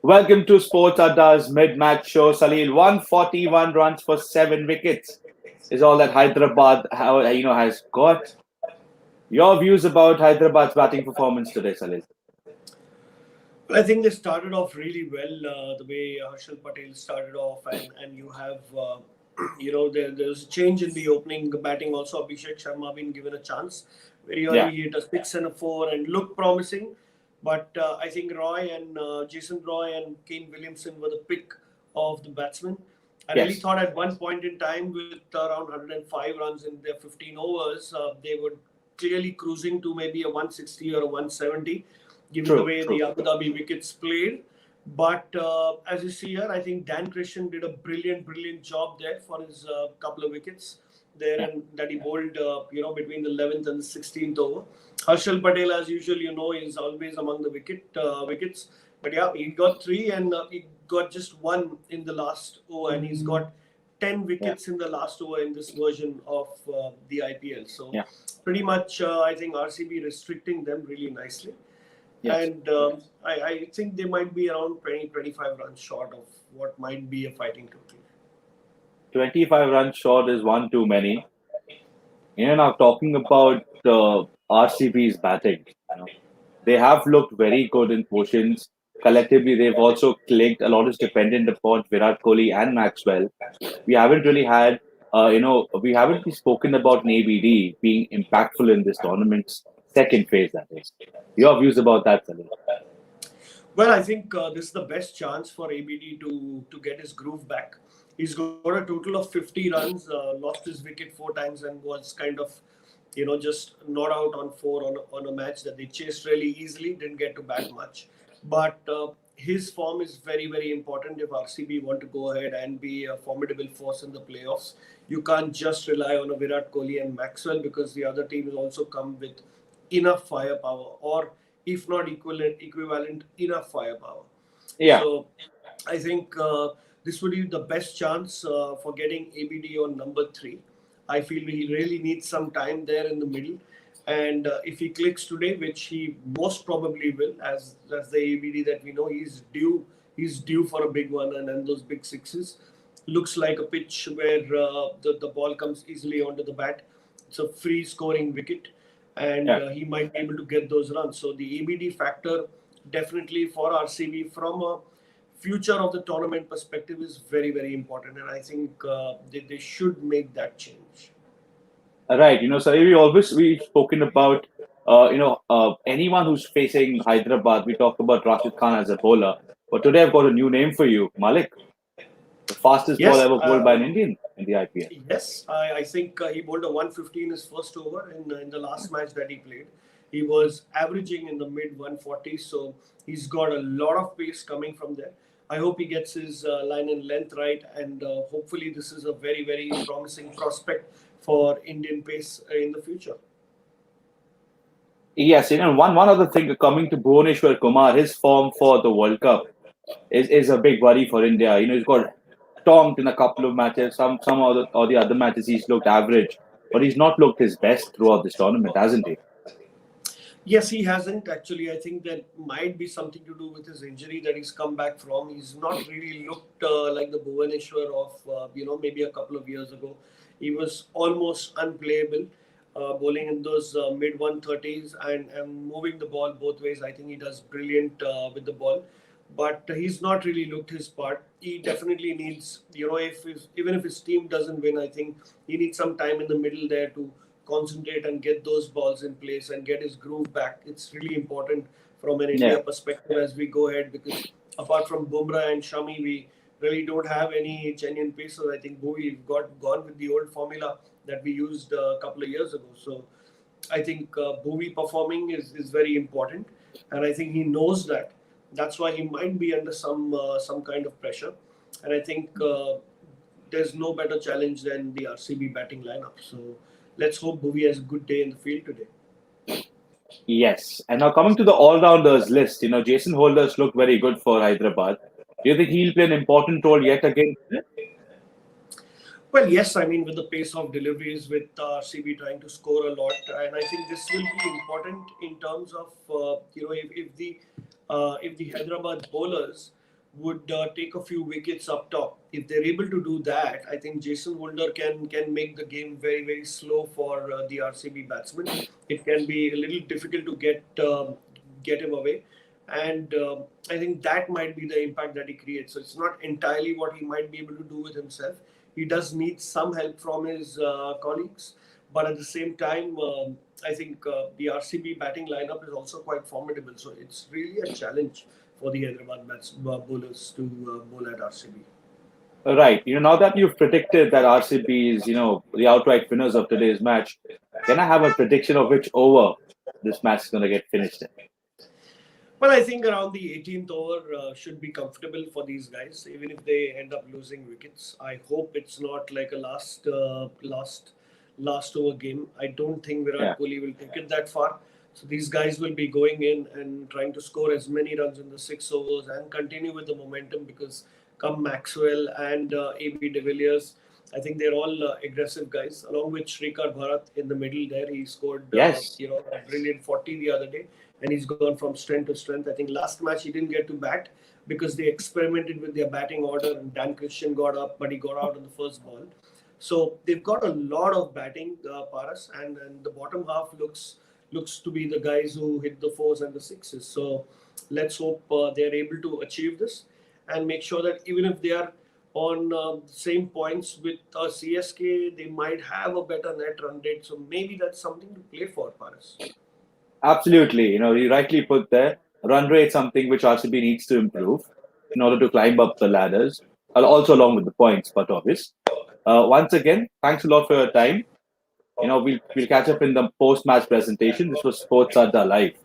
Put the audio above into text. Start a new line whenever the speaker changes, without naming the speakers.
Welcome to Sports Adda's mid-match show. Salil, 141 runs for 7 wickets is all that Hyderabad has got. Your views about Hyderabad's batting performance today, Salil?
Well, I think they started off really well. The way Harshal Patel started off, and you have, there's a change in the opening batting. Also, Abhishek Sharma been given a chance. Very early,
Yeah.
he hit a six and a four and looked promising. But I think Jason Roy and Kane Williamson were the pick of the batsmen. I really
Yes.
thought at one point in time, with around 105 runs in their 15 overs, they were clearly cruising to maybe a 160 or a 170 given the
True.
way the
True.
Abu Dhabi wickets played. But as you see here, I think Dan Christian did a brilliant job there for his couple of wickets there,
Yeah.
and that he bowled, between the 11th and the 16th over. Harshal Patel, as usual, is always among the wickets. But yeah, he got three, and he got just one in the last over, and he's got 10
Yeah.
wickets in the last over in this version of the IPL. So
Yeah.
pretty much, I think RCB restricting them really nicely.
Yes.
And I think they might be around 20-25 runs short of what might be a fighting total.
25 runs short is one too many. Now talking about RCB's batting, they have looked very good in portions. Collectively, they've also clicked. A lot is dependent upon Virat Kohli and Maxwell. We haven't really had, we haven't really spoken about an ABD being impactful in this tournament's second phase, that is. Your views about that, Salil?
Well, I think this is the best chance for ABD to get his groove back. He's got a total of 50 runs, lost his wicket four times, and was kind of, just not out on four on a match that they chased really easily. Didn't get to bat much, but his form is very important if RCB want to go ahead and be a formidable force in the playoffs. You can't just rely on a Virat Kohli and Maxwell because the other teams also come with enough firepower, or if not equivalent enough firepower.
Yeah.
So I think this would be the best chance for getting ABD on number three. I feel he really needs some time there in the middle. And if he clicks today, which he most probably will, as the ABD that we know, he's due for a big one, and those big sixes. Looks like a pitch where the ball comes easily onto the bat. It's a free scoring wicket, and
Yeah.
he might be able to get those runs. So the ABD factor definitely for RCB from a future of the tournament perspective is very important, and I think they should make that change.
Right. So we've spoken about, anyone who's facing Hyderabad. We talk about Rashid Khan as a bowler. But today I've got a new name for you, Malik, the fastest ball
Yes,
ever bowled by an Indian in the IPL.
yes, I think he bowled a 150 in his first over in the last match that he played. He was averaging in the mid 140s, so he's got a lot of pace coming from there. I hope he gets his line and length right, and hopefully this is a very promising prospect for Indian pace in the future.
Yes, one other thing coming to Bhuvaneshwar Kumar, his form for the World Cup is a big worry for India. He's got tonked in a couple of matches. Some or the other matches he's looked average, but he's not looked his best throughout this tournament, hasn't he?
Yes, he hasn't actually. I think that might be something to do with his injury that he's come back from. He's not really looked like the Bhuvaneshwar of maybe a couple of years ago. He was almost unplayable, bowling in those mid 130s and moving the ball both ways. I think he does brilliant with the ball, but he's not really looked his part. He definitely needs, even if his team doesn't win, I think he needs some time in the middle there to concentrate and get those balls in place and get his groove back. It's really important from an
Yeah.
India perspective as we go ahead, because apart from Bumrah and Shami, we really don't have any genuine pacers. I think we've gone with the old formula that we used a couple of years ago. So I think Bhuvi performing is very important, and I think he knows that. That's why he might be under some kind of pressure, and I think there's no better challenge than the RCB batting lineup. So let's hope Bhuvi has a good day in the field today.
Yes. And now coming to the all-rounders list, Jason Holders looked very good for Hyderabad. Do you think he'll play an important role yet again?
Well, yes, I mean, with the pace of deliveries, with CB trying to score a lot, and I think this will be important in terms of if the Hyderabad bowlers would take a few wickets up top. If they're able to do that, I think Jason Holder can make the game very very slow for the RCB batsman. It can be a little difficult to get him away, and I think that might be the impact that he creates. So it's not entirely what he might be able to do with himself. He does need some help from his colleagues, but at the same time, I think the RCB batting lineup is also quite formidable. So it's really a challenge for the Hyderabad bowlers to bowl at RCB.
Right. Now that you've predicted that RCB is, the outright winners of today's match, can I have a prediction of which over this match is going to get finished in?
Well, I think around the 18th over should be comfortable for these guys, even if they end up losing wickets. I hope it's not like a last over game. I don't think
Yeah.
Virat Kohli will take it that far. So these guys will be going in and trying to score as many runs in the 6 overs and continue with the momentum, because come Maxwell and AB de Villiers, I think they're all aggressive guys. Along with Shrikar Bharat in the middle there, he scored
Yes.
a brilliant 40 the other day, and he's gone from strength to strength. I think last match he didn't get to bat because they experimented with their batting order, and Dan Christian got up, but he got out on the first ball. So they've got a lot of batting, Paras, and the bottom half looks to be the guys who hit the fours and the sixes. So let's hope they're able to achieve this and make sure that even if they are on same points with CSK, they might have a better net run rate. So maybe that's something to play for, Paras.
Absolutely. You rightly put there. Run rate something which RCB needs to improve in order to climb up the ladders, also along with the points, but obvious. Once again, thanks a lot for your time. We'll catch up in the post match presentation. This was Sports Adda Live.